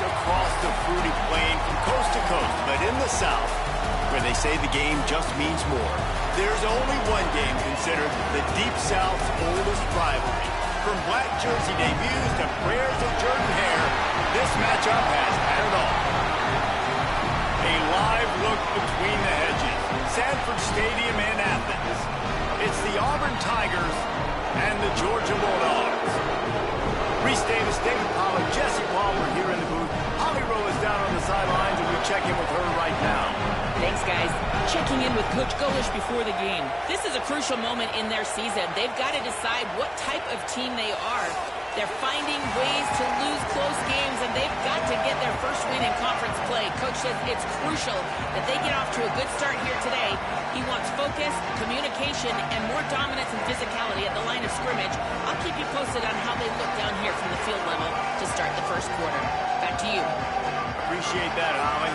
across the fruity plain from coast to coast, but in the South, where they say the game just means more, there's only one game considered the Deep South's oldest rivalry. From black jersey debuts to prayers of Jordan Hare, this matchup has had it all. A live look between the hedges, Sanford Stadium in Athens. It's the Auburn Tigers and the Georgia Bulldogs. Reese Davis, David Pollack, Jesse Palmer here in the booth. Holly Rowe is down on the sidelines, and we check in with her right now. Thanks, guys. Checking in with Coach Golish before the game. This is a crucial moment in their season. They've got to decide what type of team they are. They're finding ways to lose close games, and they've got to get their first win in conference play. Coach says it's crucial that they get off to a good start here today. He wants focus, communication, and more dominance and physicality at the line of scrimmage. I'll keep you posted on how they look down here from the field level to start the first quarter. Back to you. Appreciate that, Holly.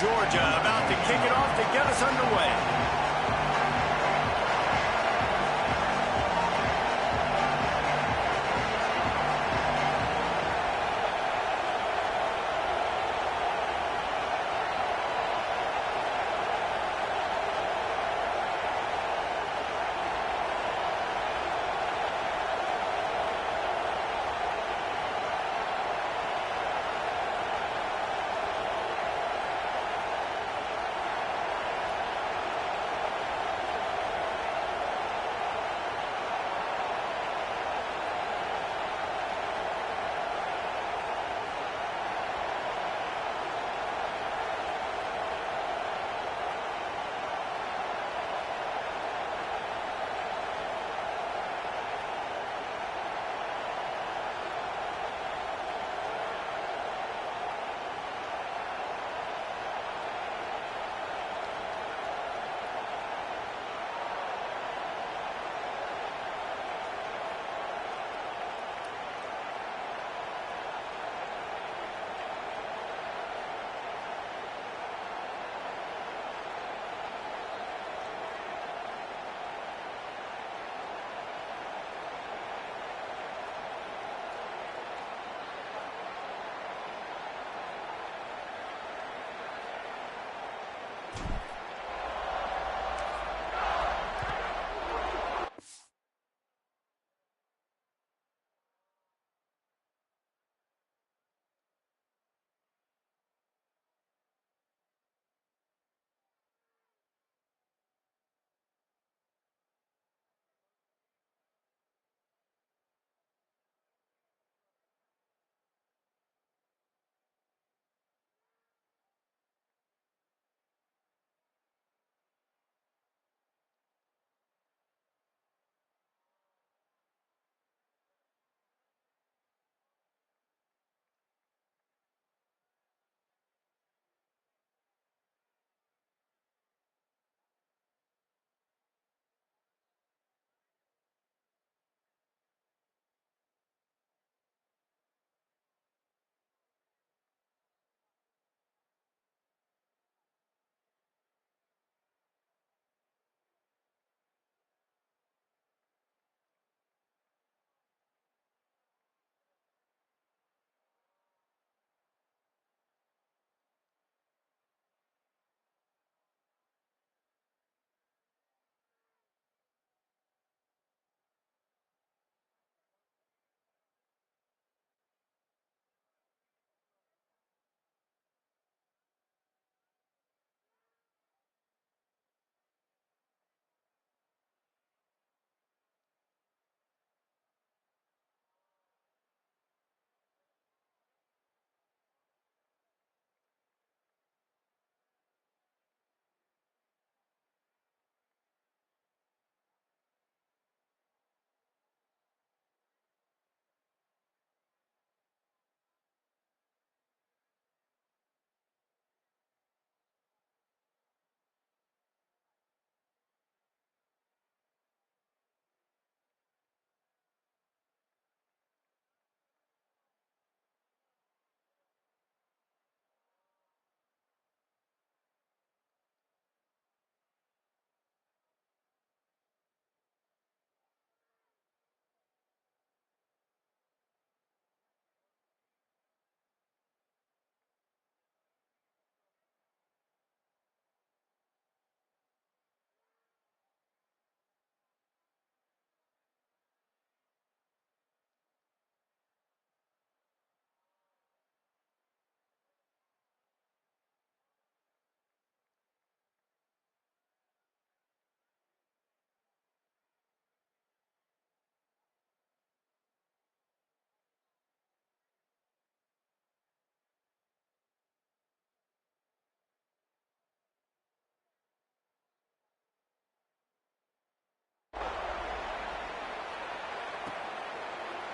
Georgia about to kick it off to get us underway.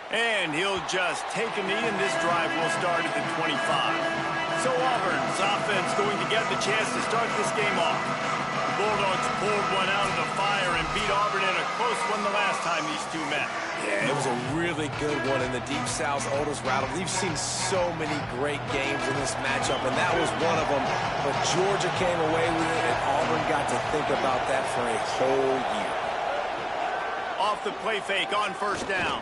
And he'll just take a knee, and this drive will start at the 25. So Auburn's offense going to get the chance to start this game off. The Bulldogs pulled one out of the fire and beat Auburn in a close one the last time these two met. Yeah, it was a really good one in the Deep South's oldest rivalry. We've seen so many great games in this matchup, and that was one of them. But Georgia came away with it, and Auburn got to think about that for a whole year. Off the play fake on first down.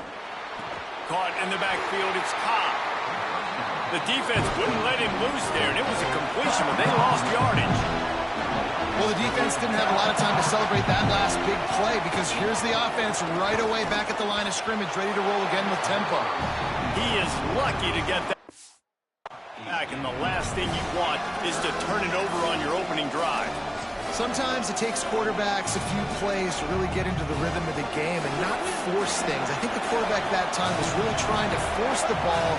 Caught in the backfield, it's Cobb. The defense wouldn't let him loose there, and it was a completion, but they lost yardage. Well, the defense didn't have a lot of time to celebrate that last big play because here's the offense right away back at the line of scrimmage, ready to roll again with tempo. He is lucky to get that back, and the last thing you want is to turn it over on your opening drive. Sometimes it takes quarterbacks a few plays to really get into the rhythm of the game and not force things. I think the quarterback that time was really trying to force the ball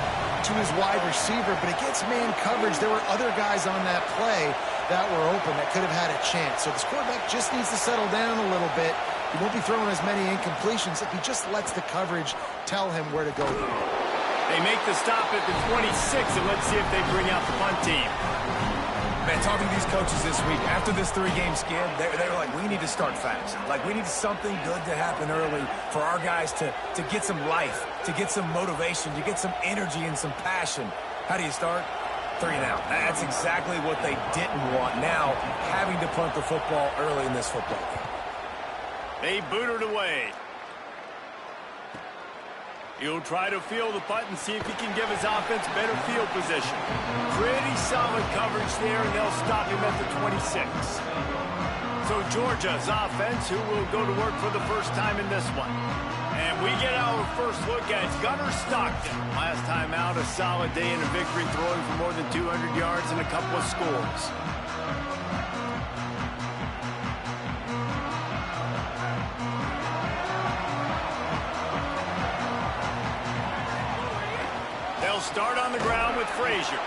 to his wide receiver, but against man coverage, there were other guys on that play that were open that could have had a chance. So this quarterback just needs to settle down a little bit. He won't be throwing as many incompletions if he just lets the coverage tell him where to go. They make the stop at the 26, and let's see if they bring out the punt team. Man, talking to these coaches this week, after this 3-game skid, they were like, we need to start fast. Like, we need something good to happen early for our guys to get some life, to get some motivation, to get some energy and some passion. How do you start? 3 and out. That's exactly what they didn't want. Now, having to punt the football early in this football game. They boot it away. He'll try to field the punt and see if he can give his offense better field position. Pretty solid coverage there, and they'll stop him at the 26. So Georgia's offense, who will go to work for the first time in this one. And we get our first look at Gunner Stockton. Last time out, a solid day in a victory, throwing for more than 200 yards and a couple of scores. They'll start on the ground with Frazier.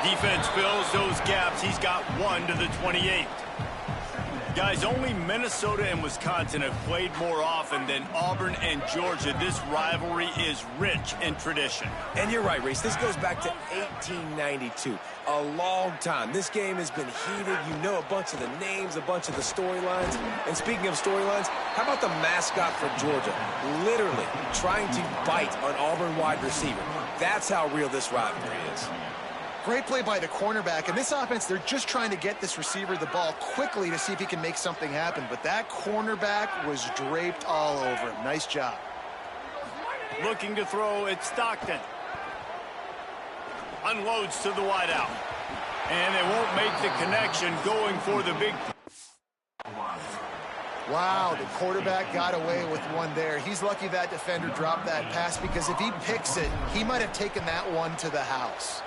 Defense fills those gaps. He's got 1 to the 28. Guys, only Minnesota and Wisconsin have played more often than Auburn and Georgia. This rivalry is rich in tradition. And you're right, Reese. This goes back to 1892. A long time. This game has been heated. You know a bunch of the names, a bunch of the storylines. And speaking of storylines, how about the mascot for Georgia? Literally trying to bite an Auburn wide receiver. That's how real this rivalry is. Great play by the cornerback. In this offense, they're just trying to get this receiver the ball quickly to see if he can make something happen. But that cornerback was draped all over him. Nice job. Looking to throw, it's Stockton. Unloads to the wideout. And they won't make the connection, going for the big. Wow, the quarterback got away with one there. He's lucky that defender dropped that pass, because if he picks it, he might have taken that one to the house.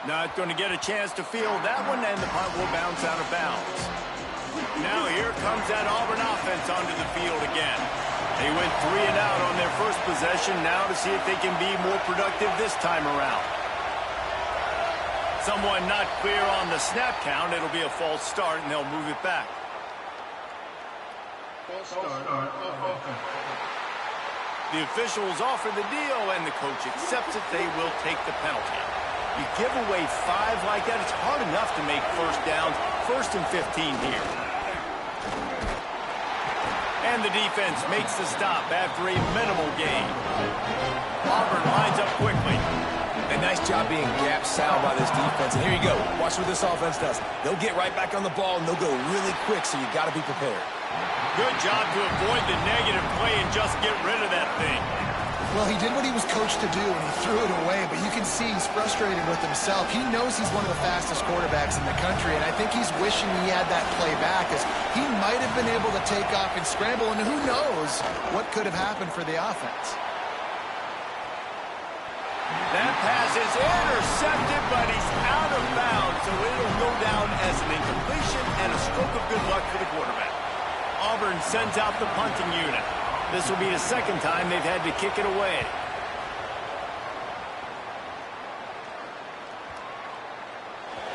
Not going to get a chance to field that one, and the punt will bounce out of bounds. Now here comes that Auburn offense onto the field again. They went 3 and out on their first possession, now to see if they can be more productive this time around. Someone not clear on the snap count. It'll be a false start, and they'll move it back. The officials offer the deal, and the coach accepts it. They will take the penalty. You give away 5 like that, it's hard enough to make first downs. 1st and 15 here. And the defense makes the stop after a minimal gain. Auburn lines up quickly. A nice job being gap sound by this defense. And here you go. Watch what this offense does. They'll get right back on the ball, and they'll go really quick, so you got to be prepared. Good job to avoid the negative play and just get rid of that thing. Well, he did what he was coached to do, and he threw it away, but you can see he's frustrated with himself. He knows he's one of the fastest quarterbacks in the country, and I think he's wishing he had that play back, as he might have been able to take off and scramble, and who knows what could have happened for the offense. That pass is intercepted, but he's out of bounds, so it'll go down as an incompletion and a stroke of good luck for the quarterback. Auburn sends out the punting unit. This will be the second time they've had to kick it away.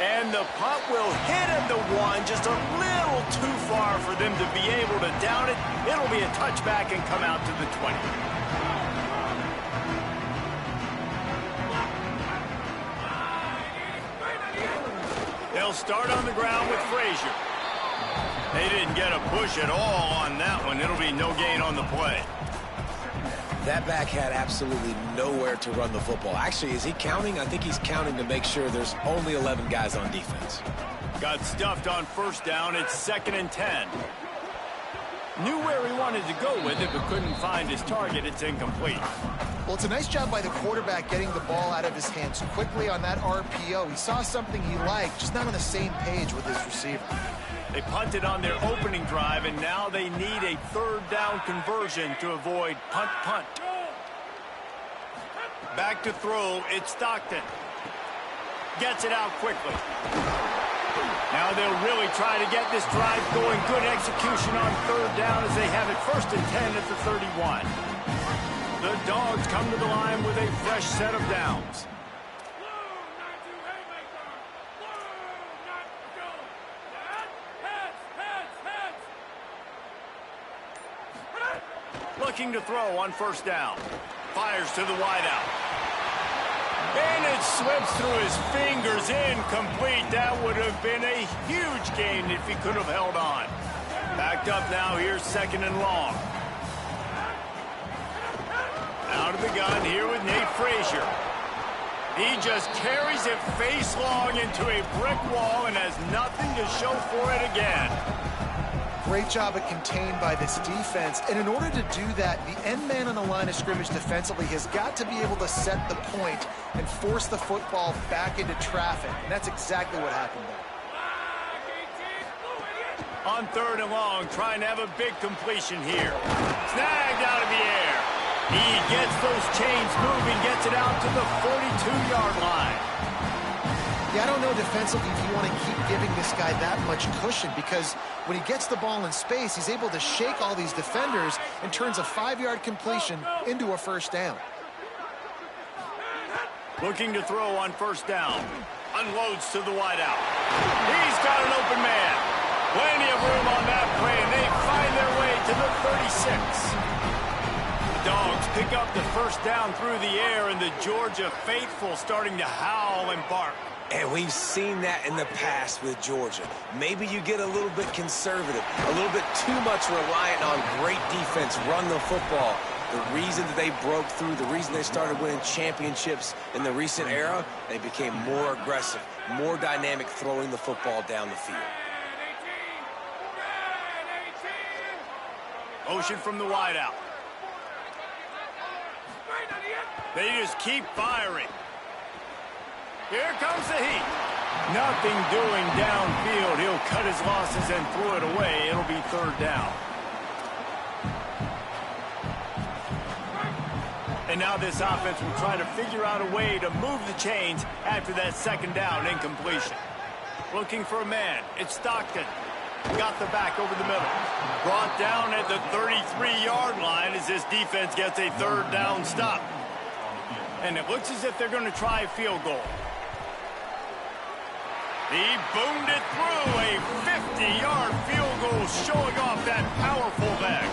And and the punt will hit him to one, just a little too far for them to be able to down it. It'll be a touchback and come out to the 20. They'll start on the ground with Frazier. They didn't get a push at all on that one. It'll be no gain on the play. That back had absolutely nowhere to run the football. Actually, is he counting? I think he's counting to make sure there's only 11 guys on defense. Got stuffed on first down. It's 2nd and 10. Knew where he wanted to go with it, but couldn't find his target. It's incomplete. Well, it's a nice job by the quarterback getting the ball out of his hands quickly on that RPO. He saw something he liked, just not on the same page with his receiver. They punted on their opening drive, and now they need a 3rd down conversion to avoid punt. Back to throw, it's Stockton. Gets it out quickly. Now they'll really try to get this drive going. Good execution on 3rd down as they have it 1st and 10 at the 31. The Dogs come to the line with a fresh set of downs. Looking to throw on 1st down. Fires to the wideout. And it slips through his fingers, incomplete. That would have been a huge gain if he could have held on. Backed up now, here's 2nd and long. Out of the gun here with Nate Frazier. He just carries it face long into a brick wall and has nothing to show for it again. Great job at contained by this defense. And in order to do that, the end man on the line of scrimmage defensively has got to be able to set the point and force the football back into traffic. And that's exactly what happened there. On 3rd and long, trying to have a big completion here. Snagged out of the air. He gets those chains moving, gets it out to the 42-yard line. Yeah, I don't know defensively if you want to keep giving this guy that much cushion, because when he gets the ball in space, he's able to shake all these defenders and turns a 5-yard completion into a 1st down. Looking to throw on 1st down. Unloads to the wideout. He's got an open man. Plenty of room on that play, and they find their way to the 36. The Dogs pick up the 1st down through the air, and the Georgia faithful starting to howl and bark. And we've seen that in the past with Georgia. Maybe you get a little bit conservative, a little bit too much reliant on great defense, run the football. The reason that they broke through, the reason they started winning championships in the recent era, they became more aggressive, more dynamic throwing the football down the field. Motion from the wideout. They just keep firing. Here comes the heat. Nothing doing downfield. He'll cut his losses and throw it away. It'll be 3rd down. And now this offense will try to figure out a way to move the chains after that 2nd down incompletion. Looking for a man. It's Stockton. Got the back over the middle. Brought down at the 33-yard line as this defense gets a 3rd down stop. And it looks as if they're going to try a field goal. He boomed it through, a 50-yard field goal showing off that powerful leg.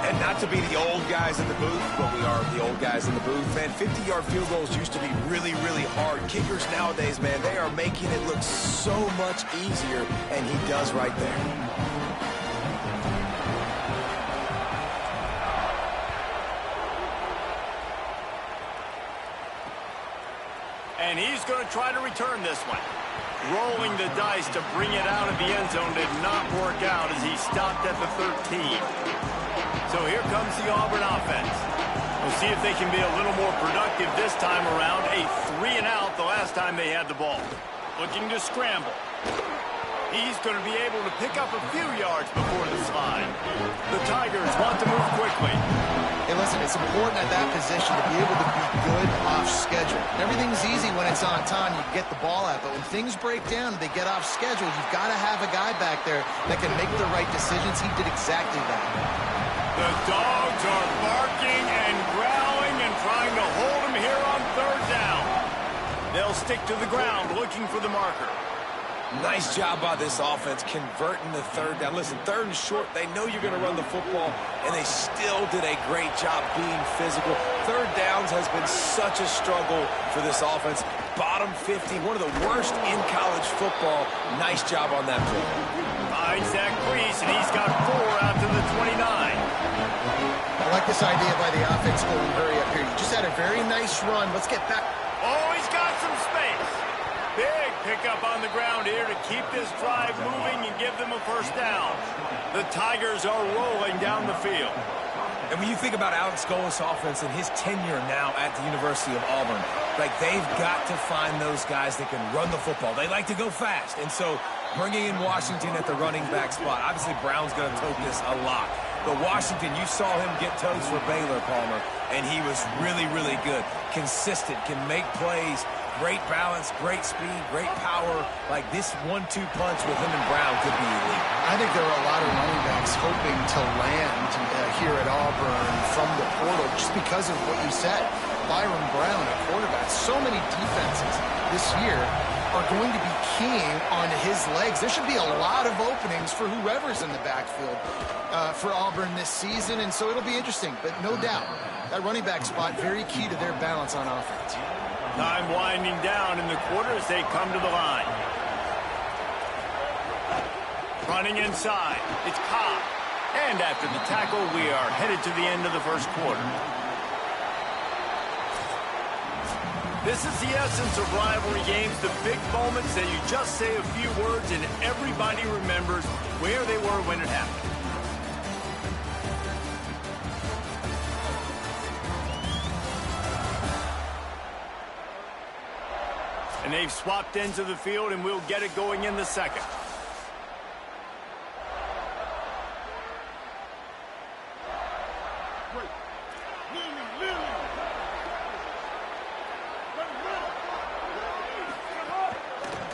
And not to be the old guys in the booth, but we are the old guys in the booth, man. 50-yard field goals used to be really, really hard. Kickers nowadays, man, they are making it look so much easier, and he does right there. And he's going to try to return this one. Rolling the dice to bring it out of the end zone did not work out as he stopped at the 13. So here comes the Auburn offense. We'll see if they can be a little more productive this time around. A 3-and-out the last time they had the ball. Looking to scramble. He's going to be able to pick up a few yards before the slide. The Tigers want to move quickly. Hey, listen, it's important at that position to be able to be good off schedule. Everything's easy when it's on time, you get the ball out. But when things break down and they get off schedule, you've got to have a guy back there that can make the right decisions. He did exactly that. The Dogs are barking and growling and trying to hold him here on 3rd down. They'll They'll stick to the ground looking for the marker. Nice job by this offense converting the third down. Listen, third and short, they know you're going to run the football, and they still did a great job being physical. Third downs has been such a struggle for this offense. Bottom 50, one of the worst in college football. Nice job on that play. Finds that crease, and he's got 4 out to the 29. I like this idea by the offense going hurry up here. You just had a very nice run. Let's get back. Oh, he's got some space. Big pickup on the ground here to keep this drive moving and give them a first down. The Tigers are rolling down the field. And when you think about Alex Golis' offense and his tenure now at the University of Auburn, like they've got to find those guys that can run the football. They like to go fast. And so bringing in Washington at the running back spot, obviously Brown's going to tote this a lot. But Washington, you saw him get toes for Baylor, Palmer, and he was really, really good. Consistent, can make plays. Great balance, great speed, great power. Like this 1-2 punch with him and Brown could be elite. I think there are a lot of running backs hoping to land here at Auburn from the portal just because of what you said. Byron Brown, a quarterback. So many defenses this year are going to be keying on his legs. There should be a lot of openings for whoever's in the backfield for Auburn this season, and so it'll be interesting. But no doubt, that running back spot very key to their balance on offense. Time winding down in the quarter as they come to the line. Running inside. It's Cobb. And after the tackle, we are headed to the end of the first quarter. This is the essence of rivalry games, the big moments that you just say a few words and everybody remembers where they were when it happened. And they've swapped ends of the field, and we'll get it going in the second.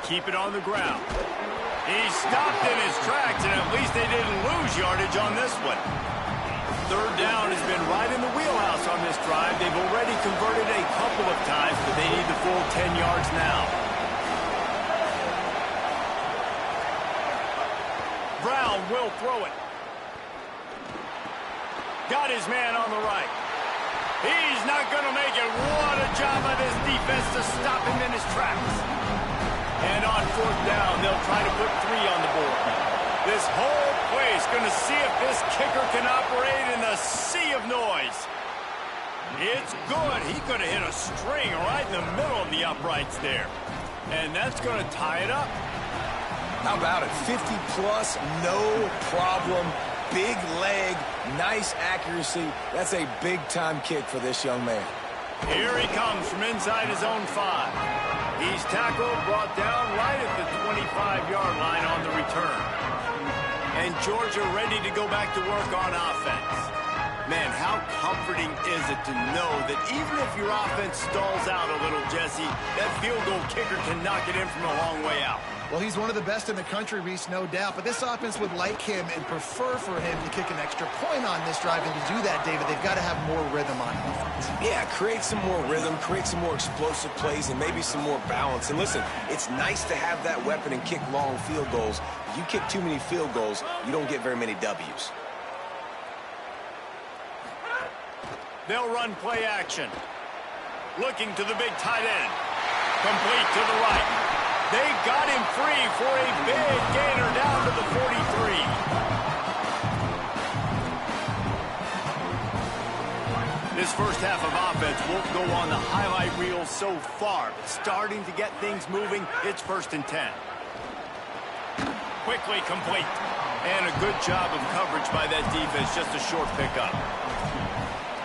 Keep it on the ground. He stopped in his tracks, and at least they didn't lose yardage on this one. Third down has been right in the wheelhouse on this drive. They've already converted a couple of times, but they need the full 10 yards now. Brown will throw it. Got his man on the right. He's not going to make it. What a job by this defense to stop him in his tracks. And on fourth down, they'll try to put 3 on the board. This whole place going to see if this kicker can operate in the sea of noise. It's good. He could have hit a string right in the middle of the uprights there. And that's going to tie it up. How about it? 50-plus, no problem. Big leg, nice accuracy. That's a big-time kick for this young man. Here he comes from inside his own 5. He's tackled, brought down right at the 25-yard line on the return. And Georgia ready to go back to work on offense. Man, how comforting is it to know that even if your offense stalls out a little, Jesse, that field goal kicker can knock it in from a long way out. Well, he's one of the best in the country, Reese, no doubt. But this offense would like him and prefer for him to kick an extra point on this drive. And to do that, David, they've got to have more rhythm on offense. Yeah, create some more rhythm, create some more explosive plays, and maybe some more balance. And listen, it's nice to have that weapon and kick long field goals. If you kick too many field goals, you don't get very many W's. They'll run play action. Looking to the big tight end. Complete to the right. They got him free for a big gainer down to the 43. This first half of offense won't go on the highlight reel so far, but starting to get things moving, it's 1st and 10. Quickly complete. And a good job of coverage by that defense, just a short pickup.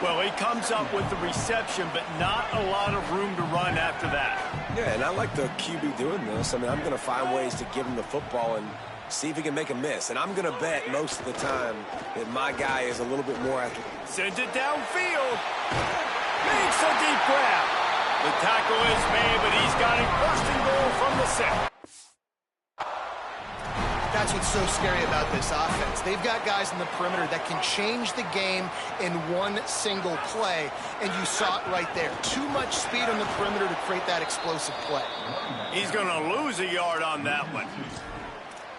Well, he comes up with the reception, but not a lot of room to run after that. Yeah, and I like the QB doing this. I mean, I'm going to find ways to give him the football and see if he can make a miss. And I'm going to bet most of the time that my guy is a little bit more athletic. Sends it downfield. Makes a deep grab. The tackle is made, but he's got it 1st and goal from the 6. Got that's what's so scary about this offense. They've got guys in the perimeter that can change the game in one single play, and you saw it right there. Too much speed on the perimeter to create that explosive play. He's going to lose a yard on that one.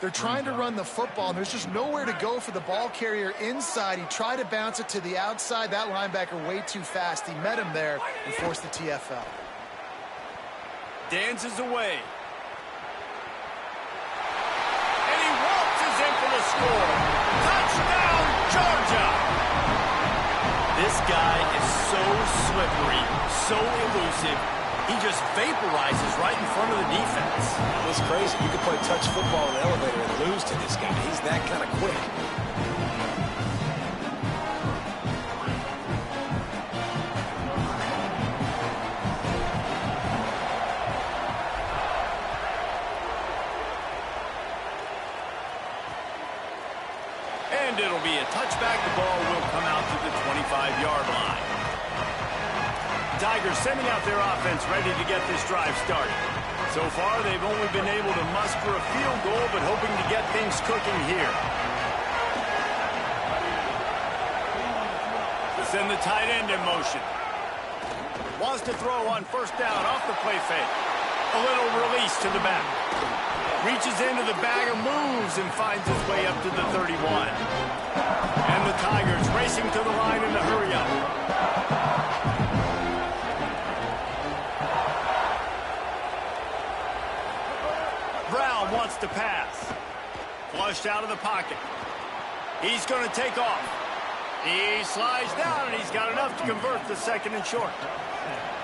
They're trying to run the football, and there's just nowhere to go for the ball carrier inside. He tried to bounce it to the outside. That linebacker way too fast. He met him there and forced the TFL. Dances away. And he waltzes in for the score. Touchdown, Georgia! This guy is so slippery, so elusive. He just vaporizes right in front of the defense. It's crazy. You can play touch football in the elevator and lose to this guy. He's that kind of quick. And it'll be a touchback. The ball will come out to the 25-yard line. Tigers sending out their offense ready to get this drive started. So far, they've only been able to muster a field goal, but hoping to get things cooking here. Send the tight end in motion. Wants to throw on first down off the play fake. A little release to the back. Reaches into the bag of moves and finds his way up to the 31. And the Tigers racing to the line in the hurry-up. Brown wants to pass. Flushed out of the pocket. He's going to take off. He slides down, and he's got enough to convert the second and short.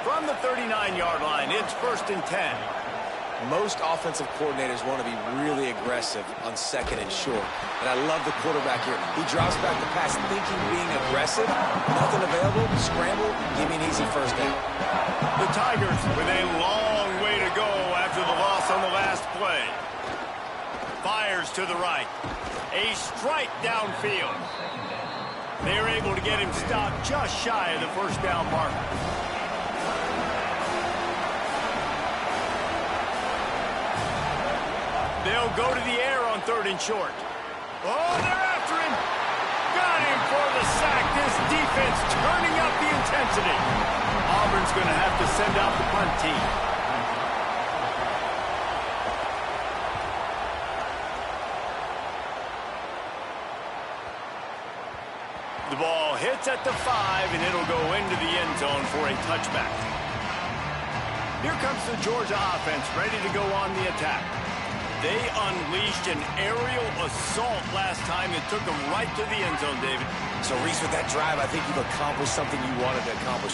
From the 39-yard line, it's 1st and 10. Most offensive coordinators want to be really aggressive on second and short. And I love the quarterback here. He drops back the pass thinking being aggressive. Nothing available. Scramble. Give me an easy first down. The Tigers with a long way to go after the loss on the last play. Fires to the right. A strike downfield. They're able to get him stopped just shy of the first down marker. They'll go to the air on 3rd and short. Oh, they're after him. Got him for the sack. This defense turning up the intensity. Auburn's going to have to send out the punt team. The ball hits at the 5, and it'll go into the end zone for a touchback. Here comes the Georgia offense ready to go on the attack. They unleashed an aerial assault last time that took them right to the end zone, David. So, Reese, with that drive, I think you've accomplished something you wanted to accomplish.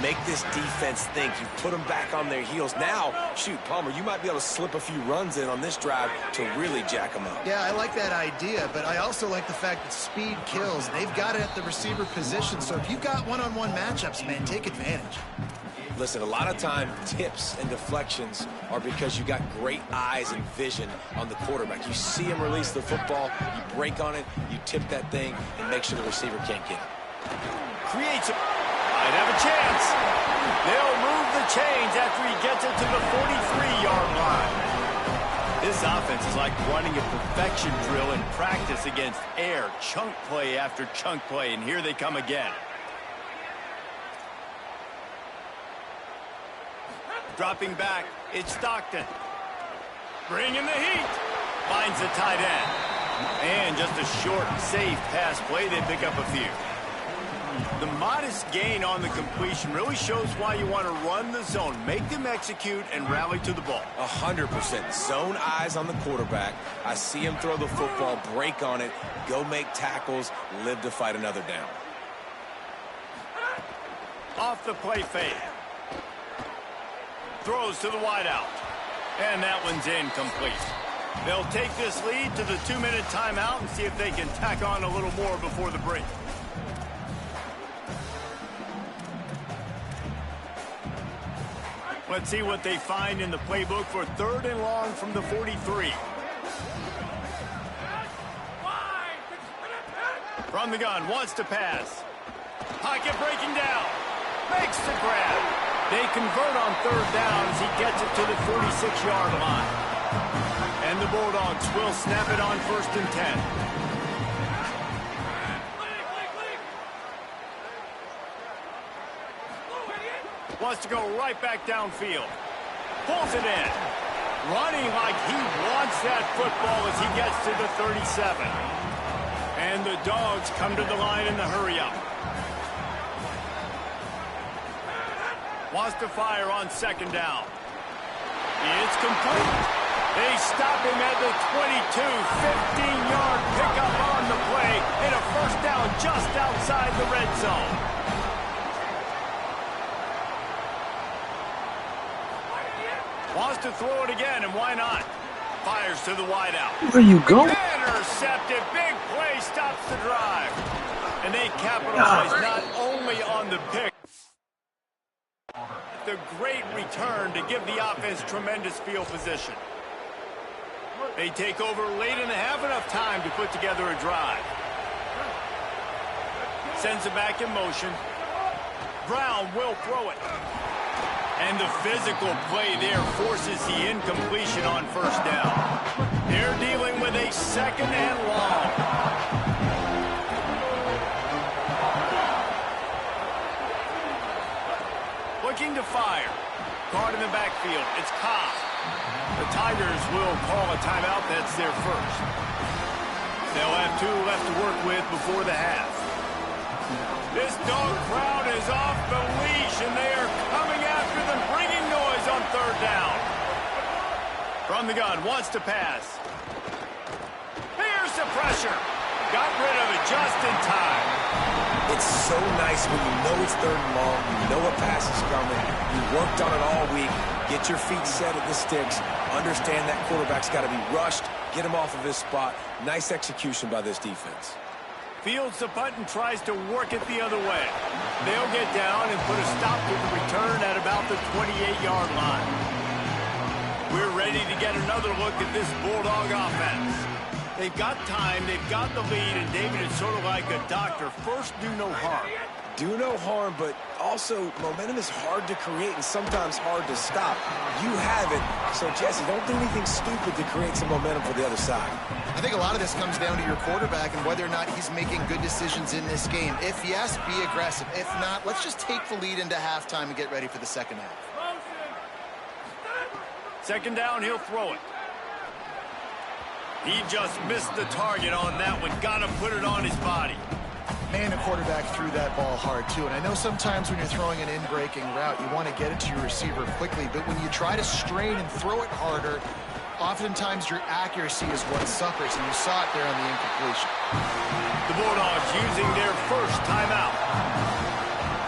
Make this defense think. You put them back on their heels. Now, shoot, Palmer, you might be able to slip a few runs in on this drive to really jack them up. Yeah, I like that idea, but I also like the fact that speed kills. They've got it at the receiver position, so if you've got one-on-one matchups, man, take advantage. Listen, a lot of time, tips and deflections are because you got great eyes and vision on the quarterback. You see him release the football, you break on it, you tip that thing, and make sure the receiver can't get it. Creates a... might have a chance. They'll move the chains after he gets it to the 43-yard line. This offense is like running a perfection drill in practice against air. Chunk play after chunk play, and here they come again. Dropping back, it's Stockton. Bringing the heat. Finds the tight end. And just a short, safe pass play. They pick up a few. The modest gain on the completion really shows why you want to run the zone. Make them execute and rally to the ball. 100%. Zone eyes on the quarterback. I see him throw the football, break on it, go make tackles, live to fight another down. Off the play fake. Throws to the wideout. And that one's incomplete. They'll take this lead to the 2-minute timeout and see if they can tack on a little more before the break. Let's see what they find in the playbook for 3rd and long from the 43. From the gun, wants to pass. Pocket breaking down. Makes the grab. They convert on 3rd down as he gets it to the 46-yard line. And And the Bulldogs will snap it on 1st and 10. Wants to go right back downfield. Pulls it in. Running like he wants that football as he gets to the 37. And the Dogs come to the line in the hurry-up. Wants to fire on 2nd down. It's complete. They stop him at the 22. 15-yard pickup on the play. And a 1st down just outside the red zone. Wants to throw it again, and why not? Fires to the wideout. Where you going? Intercepted. Big play stops the drive. And they capitalize not only on the pick, the great return to give the offense tremendous field position. They take over late and have enough time to put together a drive. Sends it back in motion. Brown will throw it. And the physical play there forces the incompletion on 1st down. They're dealing with a 2nd and long. Looking to fire. Guard in the backfield. It's Cobb. The Tigers will call a timeout. That's their first. They'll have 2 left to work with before the half. This dog crowd is off the leash, and they are coming after them, bringing noise on 3rd down. From the gun, wants to pass. Here's the pressure. Got rid of it just in time. It's so nice when you know it's 3rd and long, you know a pass is coming, you worked on it all week, get your feet set at the sticks, understand that quarterback's got to be rushed, get him off of his spot. Nice execution by this defense. Fields the punt and tries to work it the other way. They'll get down and put a stop to the return at about the 28-yard line. We're ready to get another look at this Bulldog offense. They've got time, they've got the lead, and David is sort of like a doctor. First, do no harm. Do no harm, but also momentum is hard to create and sometimes hard to stop. You have it, so Jesse, don't do anything stupid to create some momentum for the other side. I think a lot of this comes down to your quarterback and whether or not he's making good decisions in this game. If yes, be aggressive. If not, let's just take the lead into halftime and get ready for the 2nd half. 2nd down, he'll throw it. He just missed the target on that one. Got to put it on his body. Man, the quarterback threw that ball hard, too. And I know sometimes when you're throwing an in-breaking route, you want to get it to your receiver quickly. But when you try to strain and throw it harder, oftentimes your accuracy is what suffers. And you saw it there on the incompletion. The Bulldogs using their first timeout.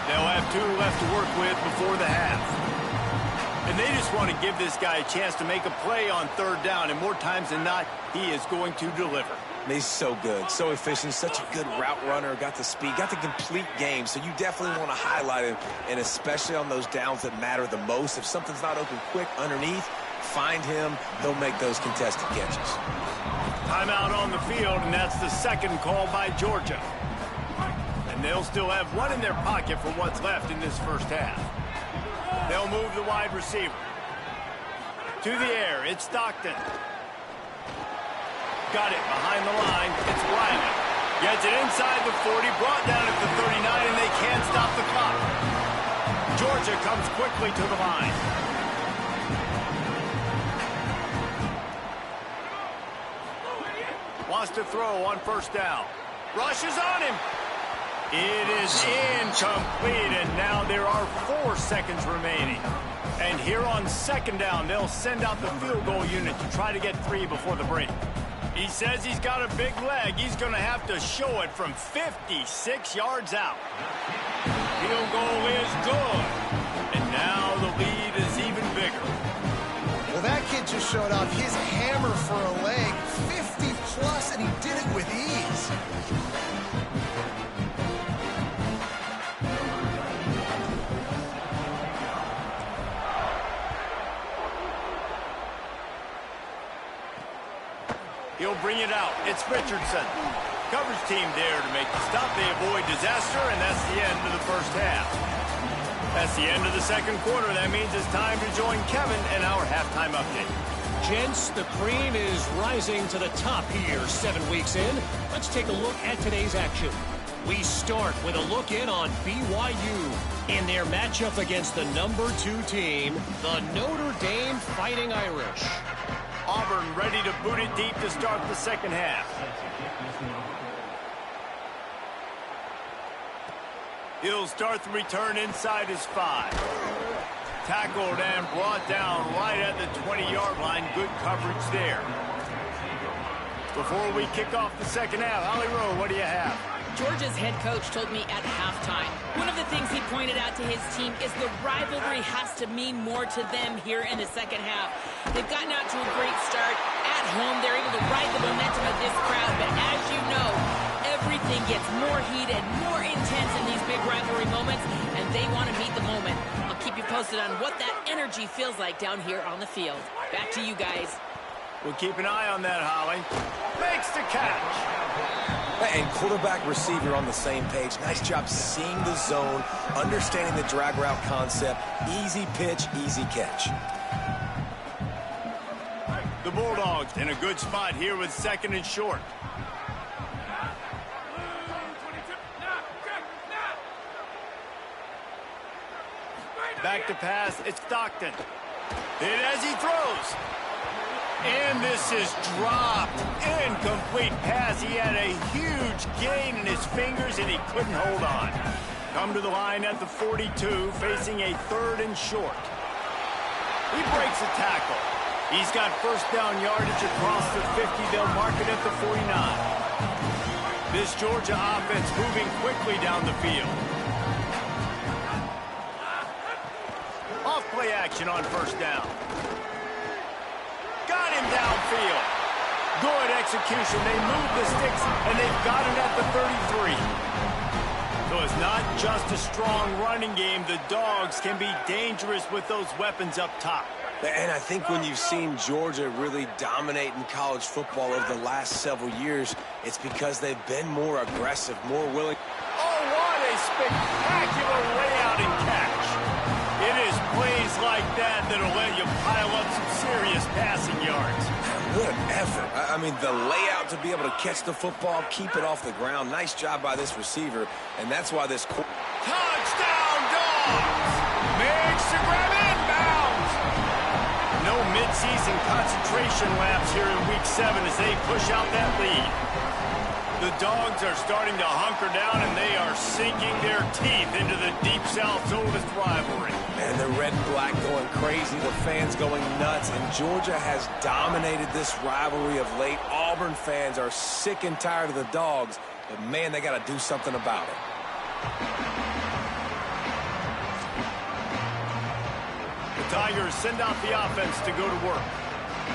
They'll have 2 left to work with before the half. And they just want to give this guy a chance to make a play on 3rd down. And more times than not, he is going to deliver. He's so good, so efficient, such a good route runner, got the speed, got the complete game, so you definitely want to highlight him, and especially on those downs that matter the most. If something's not open quick underneath, find him, he'll make those contested catches. Timeout on the field, and that's the 2nd call by Georgia. And they'll still have 1 in their pocket for what's left in this 1st half. They'll move the wide receiver. To the air, it's Stockton. Got it behind the line. It's Riley. Gets it inside the 40, brought down at the 39, and they can't stop the clock. Georgia comes quickly to the line. Wants to throw on 1st down. Rushes on him. It is incomplete, and now there are 4 seconds remaining. And here on 2nd down, they'll send out the field goal unit to try to get 3 before the break. He says he's got a big leg. He's going to have to show it from 56 yards out. Field goal is good. And now the lead is even bigger. Well, that kid just showed off his hammer for a leg. 50-plus, and he did it with ease. He'll bring it out. It's Richardson. Coverage team there to make the stop. They avoid disaster, and that's the end of the 1st half. That's the end of the 2nd quarter. That means it's time to join Kevin and our halftime update. Gents, the cream is rising to the top here 7 weeks in. Let's take a look at today's action. We start with a look in on BYU in their matchup against the number 2 team, the Notre Dame Fighting Irish. Auburn ready to boot it deep to start the second half. He'll start the return inside his 5. Tackled and brought down right at the 20-yard line. Good coverage there. Before we kick off the second half, Holly Rowe, what do you have? Georgia's head coach told me at halftime, one of the things he pointed out to his team is the rivalry has to mean more to them here in the second half. They've gotten out to a great start at home. They're able to ride the momentum of this crowd, but as you know, everything gets more heated, more intense in these big rivalry moments, and they want to meet the moment. I'll keep you posted on what that energy feels like down here on the field. Back to you guys. We'll keep an eye on that, Holly. Makes the catch. And quarterback receiver on the same page. Nice job seeing the zone, understanding the drag route concept. Easy pitch, easy catch. The Bulldogs in a good spot here with 2nd and short. Back to pass, it's Stockton. Hit as he throws. And this is dropped. Incomplete pass. He had a huge gain in his fingers, and he couldn't hold on. Come to the line at the 42, facing a 3rd and short. He breaks a tackle. He's got first down yardage across the 50. They'll mark it at the 49. This Georgia offense moving quickly down the field. Off play action on first down. Got him downfield. Good execution. They move the sticks, and they've got it at the 33. So it's not just a strong running game. The Dogs can be dangerous with those weapons up top. And I think when you've seen Georgia really dominate in college football over the last several years, it's because they've been more aggressive, more willing. Oh, what a spectacular layout and catch. It is plays like that that'll let you pile up some serious passing yards. What an effort. I mean, the layout to be able to catch the football, keep it off the ground. Nice job by this receiver, and that's why this... Touchdown, Dogs! Makes the grab inbounds! No midseason concentration laps here in Week 7 as they push out that lead. The Dogs are starting to hunker down, and they are sinking their teeth into the Deep South's oldest rivalry. And the red and black going crazy, the fans going nuts, and Georgia has dominated this rivalry of late. Auburn fans are sick and tired of the Dogs, but man, they got to do something about it. The Tigers send out the offense to go to work.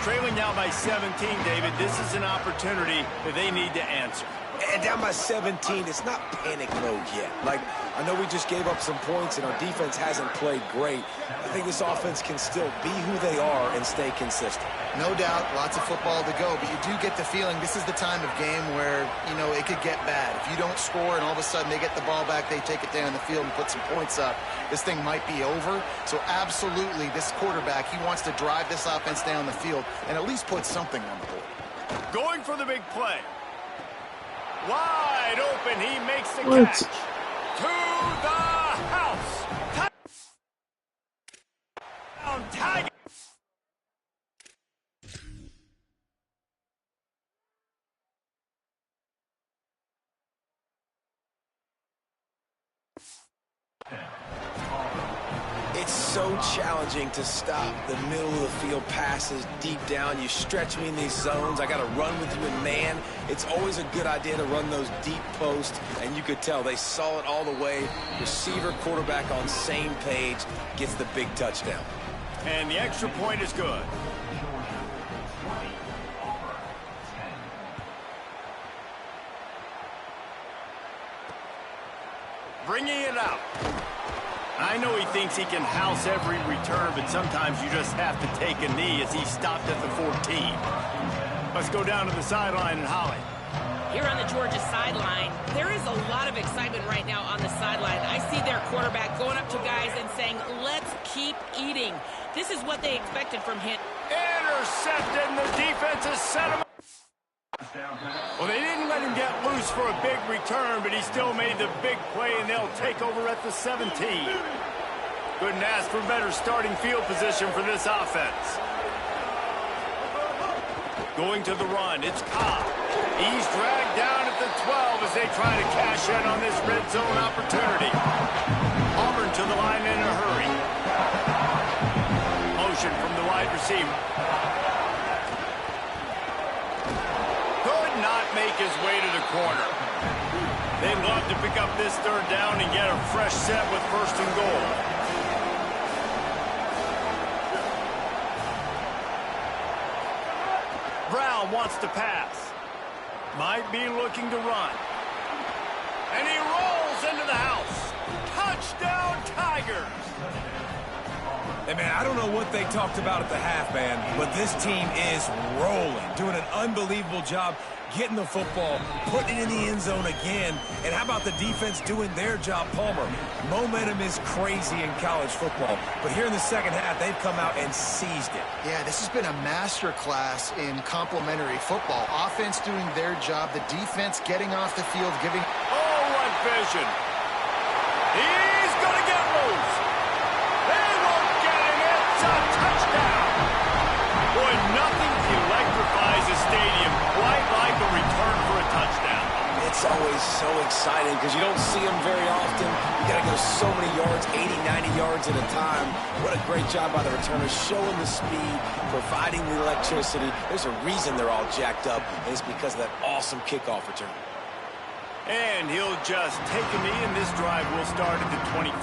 Trailing now by 17, David. This is an opportunity that they need to answer. And down by 17, it's not panic mode yet. Like, I know we just gave up some points and our defense hasn't played great. I think this offense can still be who they are and stay consistent. No doubt, lots of football to go, but you do get the feeling this is the time of game where, you know, it could get bad. If you don't score and all of a sudden they get the ball back, they take it down the field and put some points up, this thing might be over. So absolutely, this quarterback, he wants to drive this offense down the field and at least put something on the board. Going for the big play. Wide open, he makes the catch. To the house. Touchdown, Tigers. It's so challenging to stop the middle of the field passes deep down. You stretch me in these zones. I got to run with you in man. It's always a good idea to run those deep posts, and you could tell they saw it all the way. Receiver, quarterback on same page, gets the big touchdown. And the extra point is good. Bringing it out. I know he thinks he can house every return, but sometimes you just have to take a knee as he stopped at the 14. Let's go down to the sideline and Holly. Here on the Georgia sideline, there is a lot of excitement right now on the sideline. I see their quarterback going up to guys and saying, let's keep eating. This is what they expected from him. Intercepted, and the defense has set him. Well, they didn't let him get loose for a big return, but he still made the big play, and they'll take over at the 17. Couldn't ask for better starting field position for this offense. Going to the run, it's Cobb. He's dragged down at the 12 as they try to cash in on this red zone opportunity. Auburn to the line in a hurry. Motion from the wide receiver. Could not make his way to the corner. They'd love to pick up this third down and get a fresh set with 1st and goal. Brown wants to pass. Might be looking to run. And he rolls into the house. Touchdown, Tigers! Hey, man, I don't know what they talked about at the half, man, but this team is rolling, doing an unbelievable job getting the football, putting it in the end zone again. And how about the defense doing their job, Palmer? Momentum is crazy in college football, but here in the second half, they've come out and seized it. Yeah, this has been a master class in complementary football. Offense doing their job, the defense getting off the field, giving... Oh, what vision. He's going to get loose. They won't get him. It's a touchdown. Boy, nothing electrifies a stadium quite like a return for a touchdown. It's always so exciting because you don't see them very often. You got to go so many yards, 80, 90 yards at a time. What a great job by the returners, showing the speed, providing the electricity. There's a reason they're all jacked up, and it's because of that awesome kickoff return. And he'll just take a knee, and this drive will start at the 25.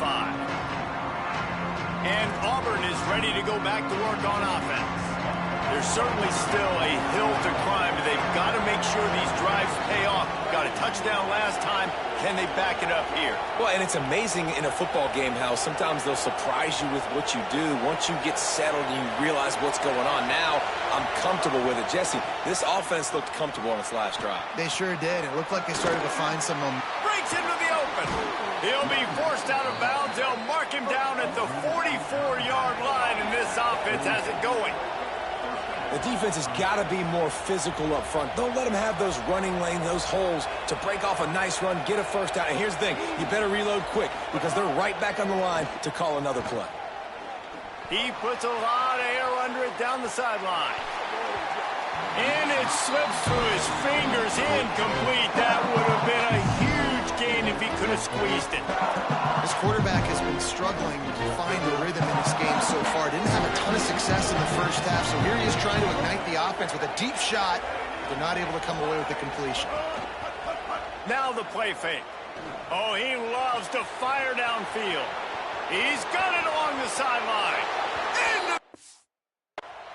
And Auburn is ready to go back to work on offense. There's certainly still a hill to climb, but they've got to make sure these drives pay off. Got a touchdown last time. Can they back it up here? Well, and it's amazing in a football game how sometimes they'll surprise you with what you do. Once you get settled and you realize what's going on, now I'm comfortable with it. Jesse, this offense looked comfortable on its last drive. They sure did. It looked like they started to find some momentum. Breaks into the open. He'll be forced out of bounds. They'll mark him down at the 44-yard line, and this offense has it going. The defense has got to be more physical up front. Don't let them have those running lanes, those holes to break off a nice run, get a first down. And here's the thing, you better reload quick because they're right back on the line to call another play. He puts a lot of air under it down the sideline. And it slips through his fingers, incomplete. That would have been a huge gain if he could have squeezed it. This quarterback has been struggling to find the rhythm in this game so far. Didn't have a ton of success in the first half, so here he is trying to ignite the offense with a deep shot. They're not able to come away with the completion. Now the play fake. Oh, he loves to fire downfield. He's got it along the sideline. In the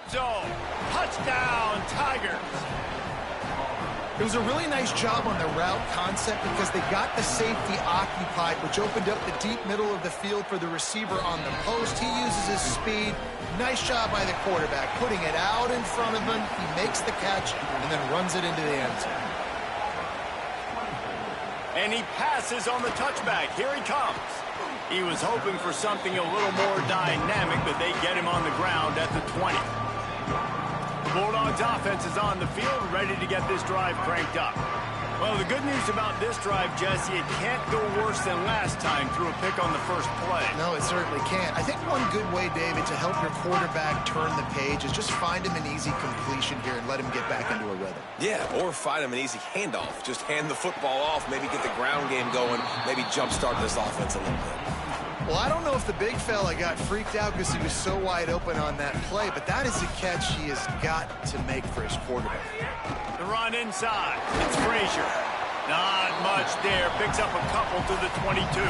zone. Touchdown, Tigers. It was a really nice job on the route concept because they got the safety occupied, which opened up the deep middle of the field for the receiver on the post. He uses his speed. Nice job by the quarterback, putting it out in front of him. He makes the catch and then runs it into the end zone. And he passes on the touchback. Here he comes. He was hoping for something a little more dynamic, but they get him on the ground at the 20. Bulldogs offense is on the field, ready to get this drive cranked up. Well, the good news about this drive, Jesse, it can't go worse than last time through a pick on the first play. No, it certainly can't. I think one good way, David, to help your quarterback turn the page is just find him an easy completion here and let him get back into a rhythm. Yeah, or find him an easy handoff. Just hand the football off, maybe get the ground game going, maybe jumpstart this offense a little bit. Well, I don't know if the big fella got freaked out because he was so wide open on that play, but that is a catch he has got to make for his quarterback. The run inside. It's Frazier. Not much there. Picks up a couple to the 22.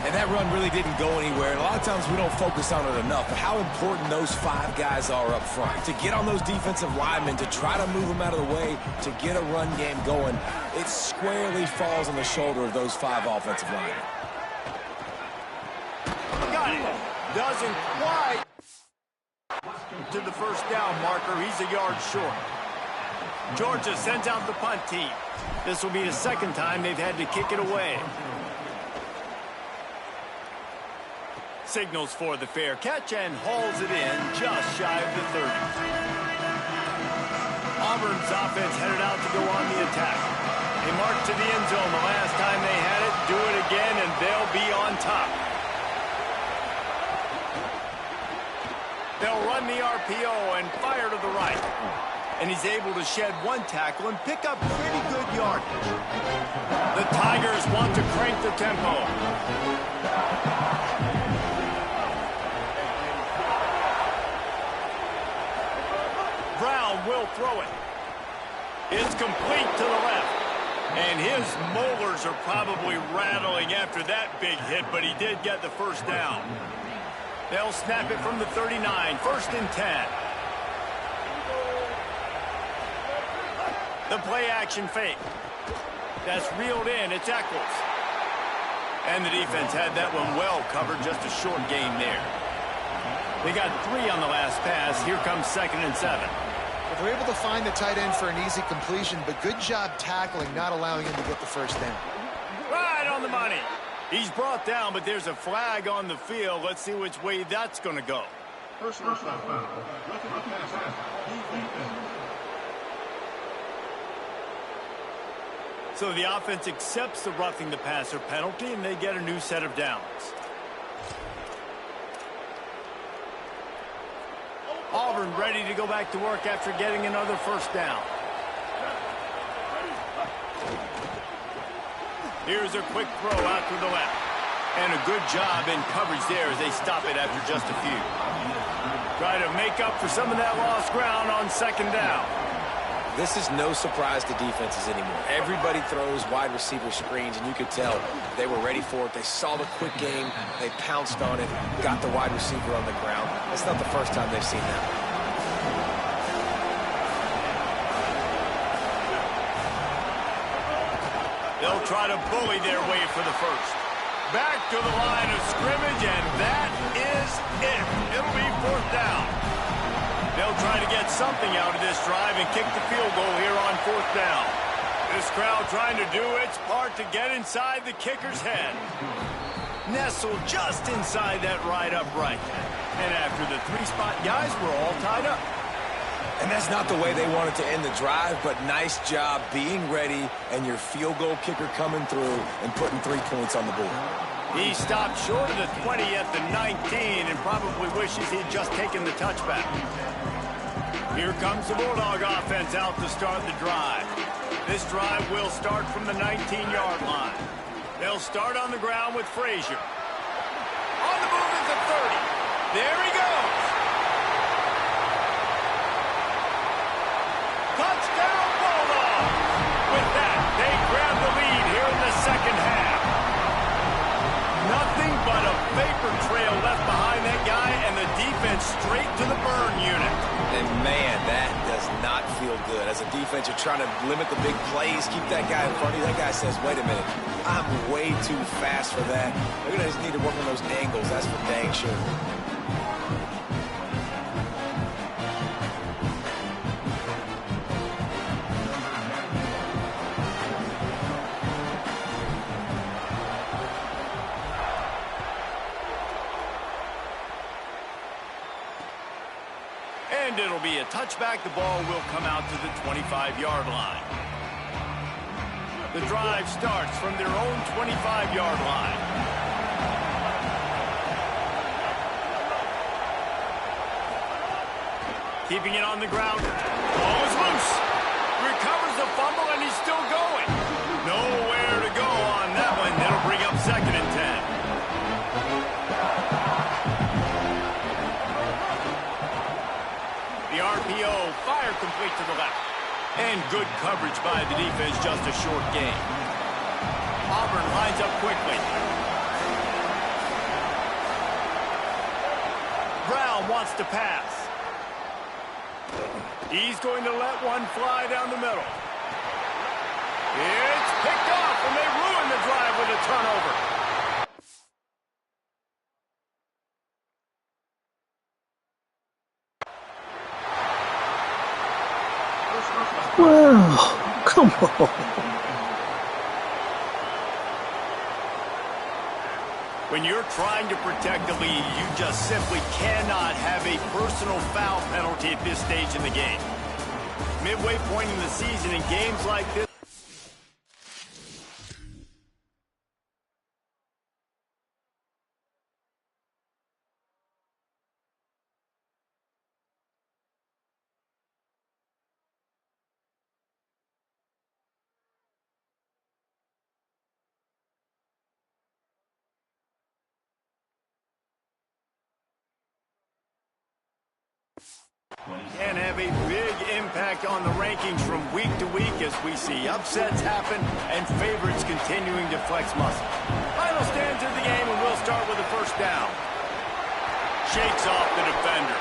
And that run really didn't go anywhere. And a lot of times we don't focus on it enough, but how important those 5 guys are up front. To get on those defensive linemen, to try to move them out of the way, to get a run game going, it squarely falls on the shoulder of those 5 offensive linemen. Got it. Doesn't quite to the first down marker. He's a yard short. Georgia sends out the punt team. This will be the second time they've had to kick it away. Signals for the fair catch and hauls it in just shy of the 30. Auburn's offense headed out to go on the attack. They marched to the end zone the last time they had it. Do it again, and they'll be on top. They'll run the RPO and fire to the right. And he's able to shed one tackle and pick up pretty good yardage. The Tigers want to crank the tempo. Brown will throw it. It's complete to the left. And his molars are probably rattling after that big hit, but he did get the first down. They'll snap it from the 39, 1st and 10. The play-action fake. That's reeled in. It's Eccles. And the defense had that one well covered. Just a short gain there. They got 3 on the last pass. Here comes 2nd and 7. Well, they're able to find the tight end for an easy completion, but good job tackling, not allowing him to get the first down. Right on the money. He's brought down, but there's a flag on the field. Let's see which way that's going to go. So the offense accepts the roughing the passer penalty, and they get a new set of downs. Auburn ready to go back to work after getting another first down. Here's a quick throw out to the left. And a good job in coverage there as they stop it after just a few. Try to make up for some of that lost ground on 2nd down. This is no surprise to defenses anymore. Everybody throws wide receiver screens, and you could tell they were ready for it. They saw the quick game. They pounced on it, got the wide receiver on the ground. It's not the first time they've seen that. They'll try to bully their way for the first. Back to the line of scrimmage, and that is it. It'll be 4th down. They'll try to get something out of this drive and kick the field goal here on 4th down. This crowd trying to do its part to get inside the kicker's head. Nestled just inside that right upright. And after the 3-spot guys were all tied up. And that's not the way they wanted to end the drive, but nice job being ready and your field goal kicker coming through and putting 3 points on the board. He stopped short of the 20 at the 19 and probably wishes he'd just taken the touchback. Here comes the Bulldog offense out to start the drive. This drive will start from the 19-yard line. They'll start on the ground with Frazier. On the move at the 30. There he goes. Touchdown, Bulldogs! With that, they grab the lead here in the 2nd half. Nothing but a vapor trail left behind that guy, and the defense straight to the burn unit. And man, that does not feel good. As a defense, you're trying to limit the big plays, keep that guy in front of you. That guy says, wait a minute, I'm way too fast for that. They're going to just need to work on those angles, that's for dang sure. And it'll be a touchback. The ball will come out to the 25-yard line. The drive starts from their own 25-yard line. Keeping it on the ground. Ball is loose. Recovers the fumble, and he's still going. Nowhere to go on that one. That'll bring up 2nd and 10. The RPO, fire complete to the left. And good coverage by the defense, just a short gain. Auburn lines up quickly. Brown wants to pass. He's going to let one fly down the middle. It's picked off, and they ruin the drive with a turnover. Wow, come on. When you're trying to protect the lead, you just simply cannot have a personal foul penalty at this stage in the game. Midway point in the season, in games like this, can have a big impact on the rankings from week to week as we see upsets happen and favorites continuing to flex muscle. Final stands of the game, and we'll start with the first down. Shakes off the defender.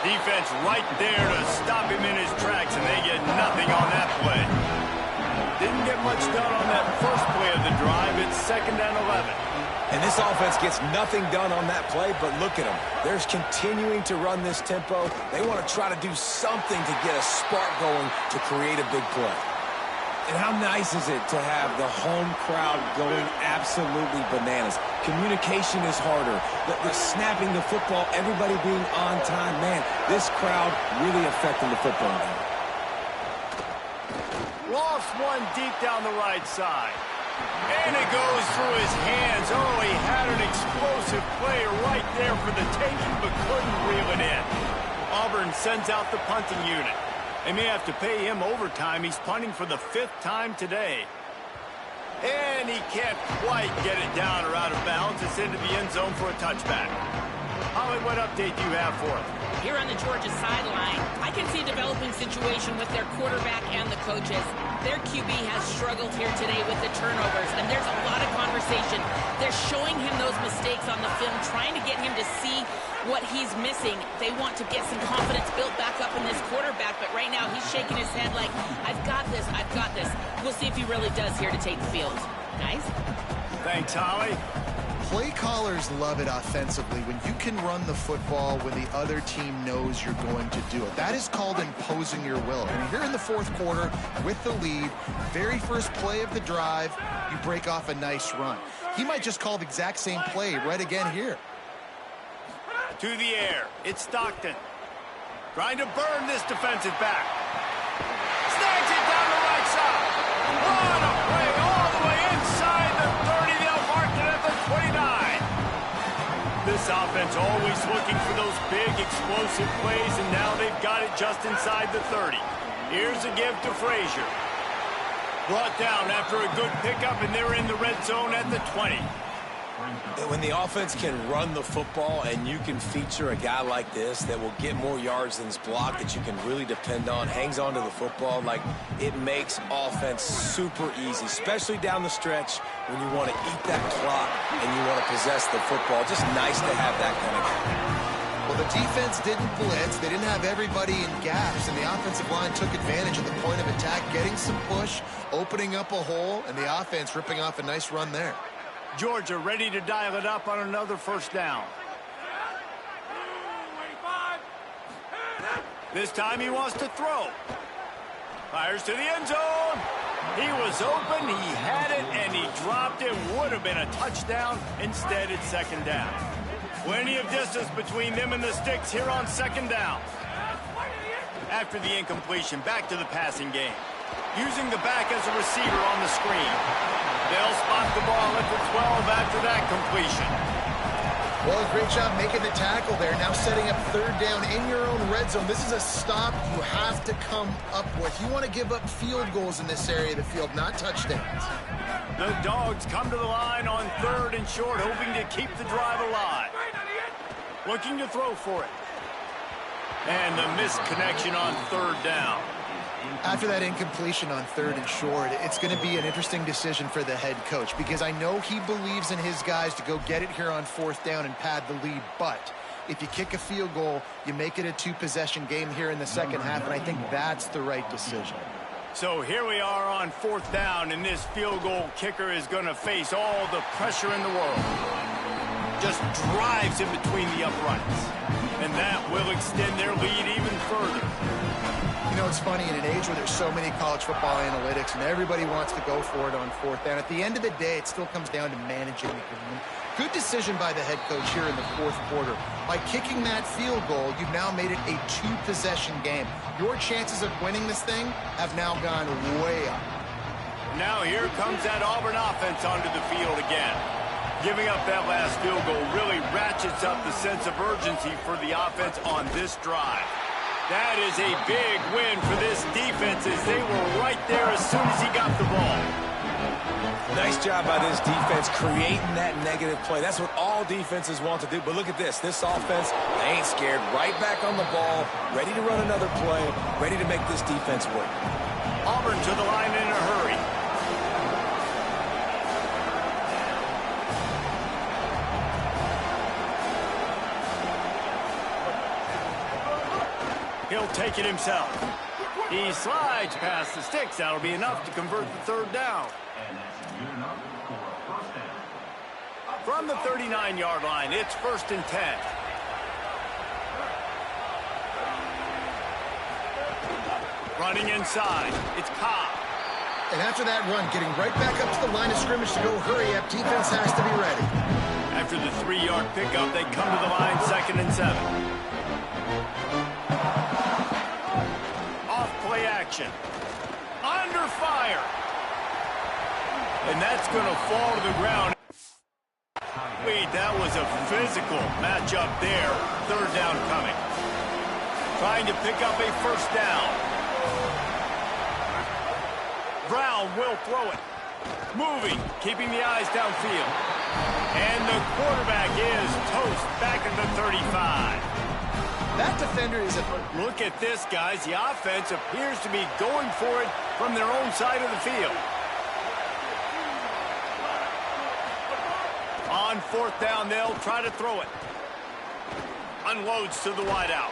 Defense right there to stop him in his tracks, and they get nothing on that play. Didn't get much done on that first play of the drive. It's 2nd and 11. And this offense gets nothing done on that play, but look at them. They're continuing to run this tempo. They want to try to do something to get a spark going to create a big play. And how nice is it to have the home crowd going absolutely bananas? Communication is harder. The snapping the football, everybody being on time. Man, this crowd really affecting the football game. Lost one deep down the right side. And it goes through his hands. Oh, he had an explosive player right there for the taking, but couldn't reel it in. Auburn sends out the punting unit. They may have to pay him overtime. He's punting for the 5th time today. And he can't quite get it down or out of bounds. It's into the end zone for a touchback. Holly, what update do you have for us? Here on the Georgia sideline, I can see a developing situation with their quarterback and the coaches. Their QB has struggled here today with the turnovers, and there's a lot of conversation. They're showing him those mistakes on the film, trying to get him to see what he's missing. They want to get some confidence built back up in this quarterback, but right now he's shaking his head like, I've got this, I've got this. We'll see if he really does here to take the field. Guys? Thanks, Holly. Play callers love it offensively when you can run the football when the other team knows you're going to do it. That is called imposing your will. And here in the 4th quarter with the lead, very first play of the drive, you break off a nice run. He might just call the exact same play right again here. To the air. It's Stockton. Trying to burn this defensive back. Snags it down the right side. What a play all the way inside the 30. They'll mark it at the 29. This offense always looking for those big explosive plays, and now they've got it just inside the 30. Here's a give to Frazier. Brought down after a good pickup, and they're in the red zone at the 20. When the offense can run the football and you can feature a guy like this that will get more yards than his block, that you can really depend on, hangs on to the football, like, it makes offense super easy, especially down the stretch when you want to eat that clock and you want to possess the football. Just nice to have that kind of guy. Well, the defense didn't blitz. They didn't have everybody in gaps, and the offensive line took advantage of the point of attack, getting some push, opening up a hole, and the offense ripping off a nice run there. Georgia ready to dial it up on another first down. This time he wants to throw. Fires to the end zone. He was open, he had it, and he dropped it. Would have been a touchdown. Instead, it's 2nd down. Plenty of distance between them and the sticks here on 2nd down. After the incompletion, back to the passing game. Using the back as a receiver on the screen. They'll spot the ball at the 12 after that completion. Well, great job making the tackle there. Now setting up 3rd down in your own red zone. This is a stop you have to come up with. You want to give up field goals in this area of the field, not touchdowns. The Dogs come to the line on 3rd and short, hoping to keep the drive alive. Looking to throw for it. And the missed connection on 3rd down. After that incompletion on 3rd and short, it's going to be an interesting decision for the head coach, because I know he believes in his guys to go get it here on 4th down and pad the lead. But if you kick a field goal, you make it a 2-possession game here in the second half, and I think that's the right decision. So here we are on 4th down, and this field goal kicker is going to face all the pressure in the world. Just drives in between the uprights. And that will extend their lead even further. You know, it's funny, in an age where there's so many college football analytics and everybody wants to go for it on 4th down, at the end of the day, it still comes down to managing the game. Good decision by the head coach here in the fourth quarter. By kicking that field goal, you've now made it a two-possession game. Your chances of winning this thing have now gone way up. Now here comes that Auburn offense onto the field again. Giving up that last field goal really ratchets up the sense of urgency for the offense on this drive. That is a big win for this defense as they were right there as soon as he got the ball. Nice job by this defense creating that negative play. That's what all defenses want to do. But look at this. This offense, they ain't scared. Right back on the ball, ready to run another play, ready to make this defense work. Auburn to the line in a hurry. He'll take it himself. He slides past the sticks. That'll be enough to convert the third down. From the 39-yard line, it's 1st and 10. Running inside, it's Cobb. And after that run, getting right back up to the line of scrimmage to go hurry up, defense has to be ready. After the 3-yard pickup, they come to the line 2nd and 7. Off play action. Under fire. And that's going to fall to the ground. Wait, that was a physical matchup there. 3rd down coming. Trying to pick up a 1st down. Brown will throw it. Moving, keeping the eyes downfield. And the quarterback is toast back at the 35. That defender is a... Look at this, guys. The offense appears to be going for it from their own side of the field. On 4th down, they'll try to throw it. Unloads to the wideout.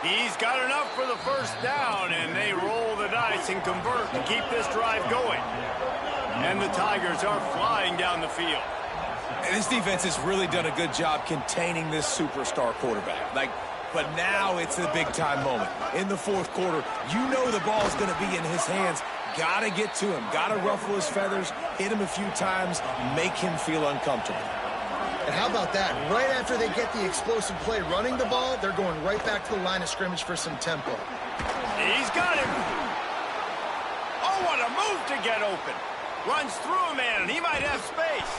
He's got enough for the 1st down, and they roll the dice and convert to keep this drive going. And the Tigers are flying down the field. And this defense has really done a good job containing this superstar quarterback. But now it's the big-time moment. In the fourth quarter, you know the ball's going to be in his hands. Got to get to him. Got to ruffle his feathers, hit him a few times, make him feel uncomfortable. And how about that? Right after they get the explosive play running the ball, they're going right back to the line of scrimmage for some tempo. He's got him. Oh, what a move to get open. Runs through a man, and he might have space.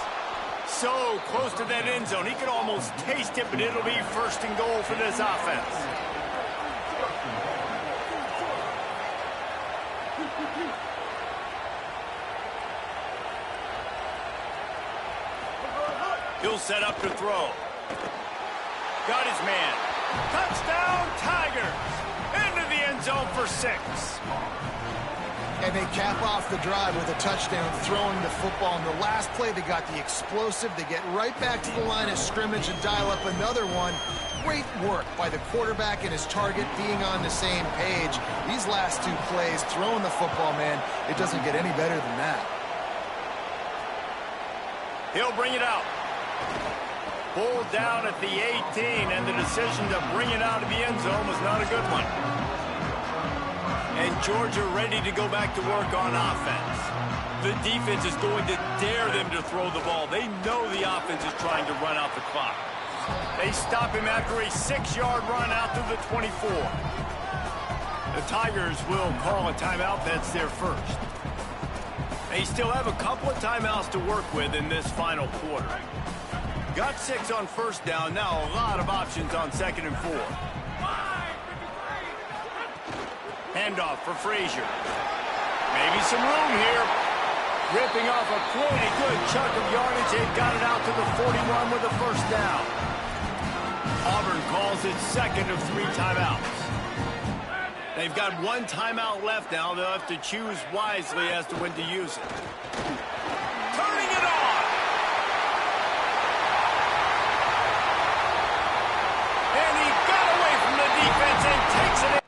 So close to that end zone. He could almost taste it, but it'll be 1st and goal for this offense. He'll set up to throw. Got his man. Touchdown, Tigers! Into the end zone for 6. And they cap off the drive with a touchdown, throwing the football. In the last play, they got the explosive. They get right back to the line of scrimmage and dial up another one. Great work by the quarterback and his target being on the same page. These last 2 plays, throwing the football, man, it doesn't get any better than that. He'll bring it out. Pulled down at the 18, and the decision to bring it out of the end zone was not a good one. And Georgia ready to go back to work on offense. The defense is going to dare them to throw the ball. They know the offense is trying to run out the clock. They stop him after a 6-yard run out to the 24. The Tigers will call a timeout. That's their first. They still have a couple of timeouts to work with in this final quarter. Got 6 on 1st down. Now a lot of options on 2nd and 4. Handoff for Frazier. Maybe some room here. Ripping off a pretty good chunk of yardage. They've got it out to the 41 with a 1st down. Auburn calls it 2nd of 3 timeouts. They've got 1 timeout left now. They'll have to choose wisely as to when to use it. Turning it on. And he got away from the defense and takes it in.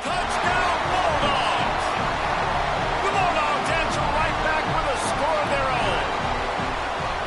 Touchdown, Bulldogs. The Bulldogs answer right back with a score of their own.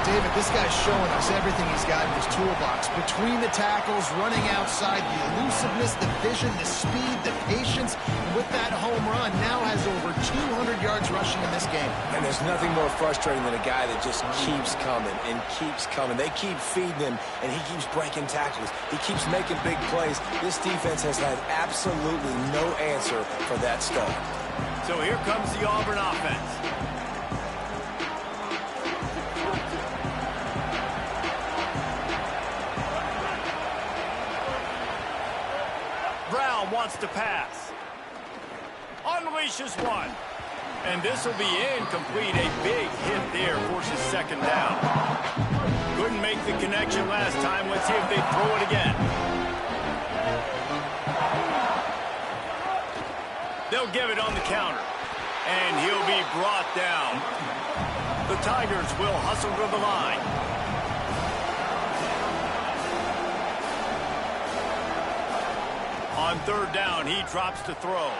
David, this guy's showing us everything he's got in his toolbox. Between the tackles, running outside, the elusiveness, the vision, the speed, the patience. And with that home run, now has over 200 yards rushing in this game. And there's nothing more frustrating than a guy that just keeps coming and keeps coming. They keep feeding him, and he keeps breaking tackles. He keeps making big plays. This defense has had absolutely no answer for that stud. So here comes the Auburn offense. Brown wants to pass. Unleashes one. And this will be incomplete. A big hit there forces second down. Couldn't make the connection last time. Let's see if they throw it again. They'll give it on the counter. And he'll be brought down. The Tigers will hustle to the line. On third down, he drops to throw.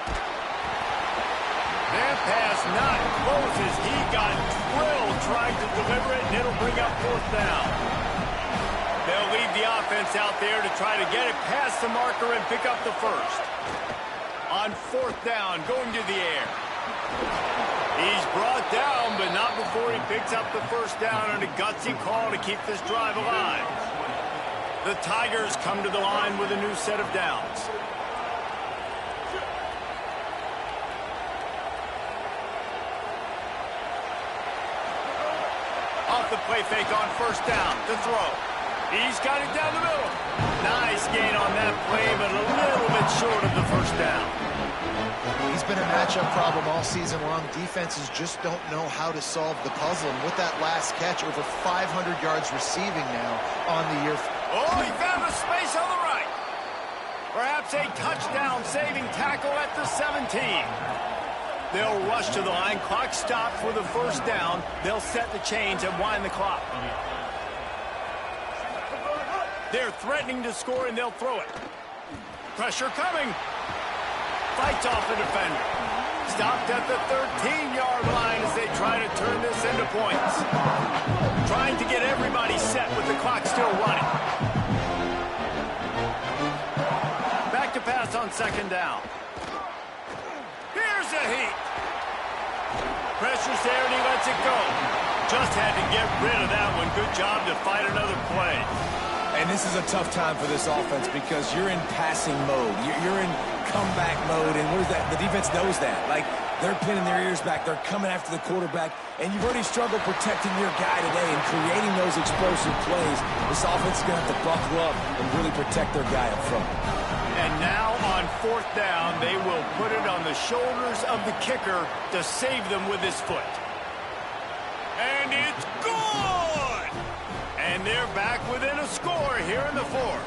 That pass not close as he got drilled trying to deliver it, and it'll bring up fourth down. They'll leave the offense out there to try to get it past the marker and pick up the first. On fourth down, going to the air. He's brought down, but not before he picks up the first down on a gutsy call to keep this drive alive. The Tigers come to the line with a new set of downs. Off the play fake on first down to throw. He's got it down the middle. Nice gain on that play, but a little bit short of the first down. He's been a matchup problem all season long. Defenses just don't know how to solve the puzzle. And with that last catch, over 500 yards receiving now on the year. Oh, he found a space on the right. Perhaps a touchdown-saving tackle at the 17. They'll rush to the line. Clock stopped for the first down. They'll set the chains and wind the clock. They're threatening to score, and they'll throw it. Pressure coming. Fights off the defender. Stopped at the 13-yard line as they try to turn this into points. Trying to get everybody set with the clock still running. Back to pass on second down. Here's a heat. Pressure's there, and he lets it go. Just had to get rid of that one. Good job to fight another play. And this is a tough time for this offense because you're in passing mode. You're in comeback mode, and what is that? The defense knows that. Like, they're pinning their ears back. They're coming after the quarterback, and you've already struggled protecting your guy today and creating those explosive plays. This offense is going to have to buckle up and really protect their guy up front. And now on fourth down, they will put it on the shoulders of the kicker to save them with his foot. And it's good! And they're back within a score here in the fourth.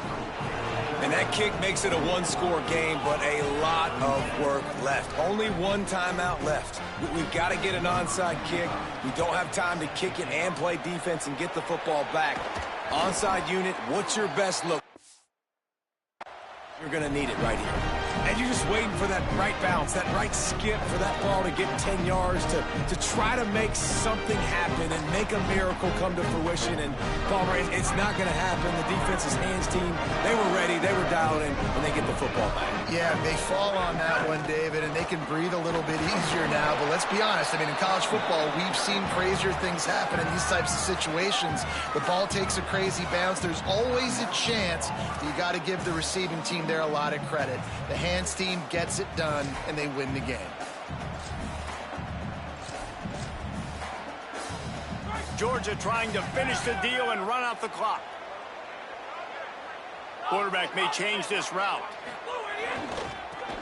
And that kick makes it a one-score game, but a lot of work left. Only one timeout left. We've got to get an onside kick. We don't have time to kick it and play defense and get the football back. Onside unit, what's your best look? You're going to need it right here. And you're just waiting for that right bounce, that right skip for that ball to get 10 yards to try to make something happen and make a miracle come to fruition. And, Palmer, it's not going to happen. The defense's hands team, they were ready, they were dialed in, and they get the football back. Yeah, they fall on that one, David, and they can breathe a little bit easier now. But let's be honest, I mean, in college football, we've seen crazier things happen in these types of situations. The ball takes a crazy bounce. There's always a chance. You got to give the receiving team there a lot of credit. The hands team gets it done, and they win the game. Georgia trying to finish the deal and run out the clock. Quarterback may change this route.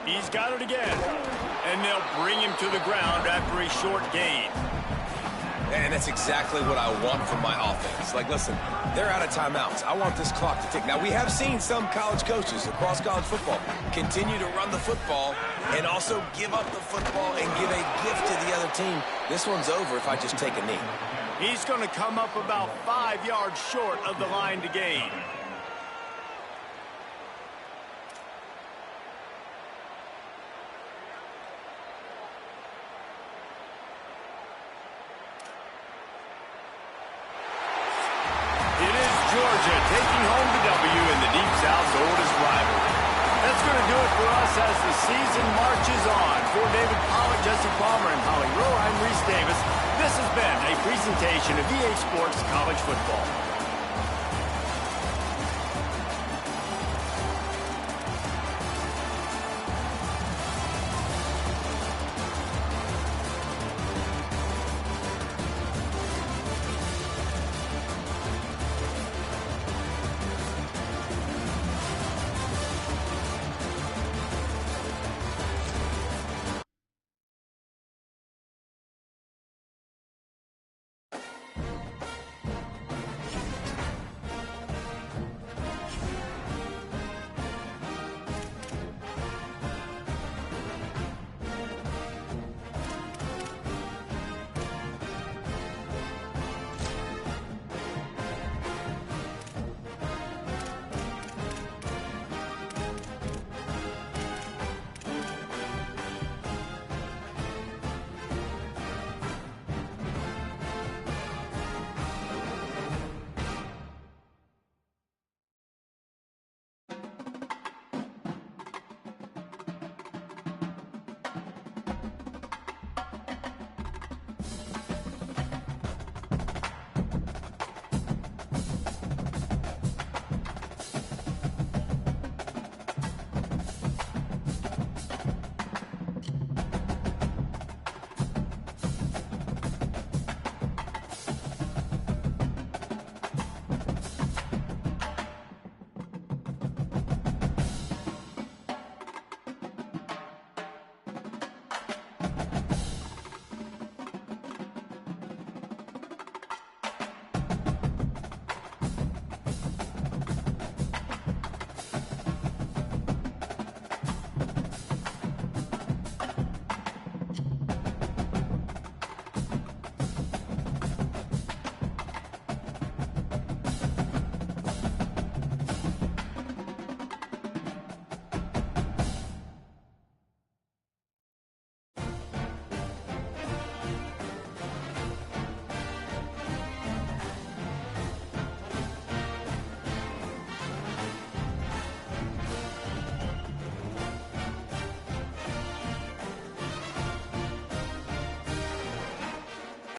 He's got it again. And they'll bring him to the ground after a short gain. And that's exactly what I want from my offense. Like, listen, they're out of timeouts. I want this clock to tick. Now, we have seen some college coaches across college football continue to run the football and also give up the football and give a gift to the other team. This one's over if I just take a knee. He's going to come up about 5 yards short of the line to gain. It is Georgia taking home the W in the Deep South's oldest rivalry. That's going to do it for us as the season marches on. For David Pollock, Jesse Palmer, and Holly Rowe, I'm Reese Davis. This has been a presentation of EA Sports College Football.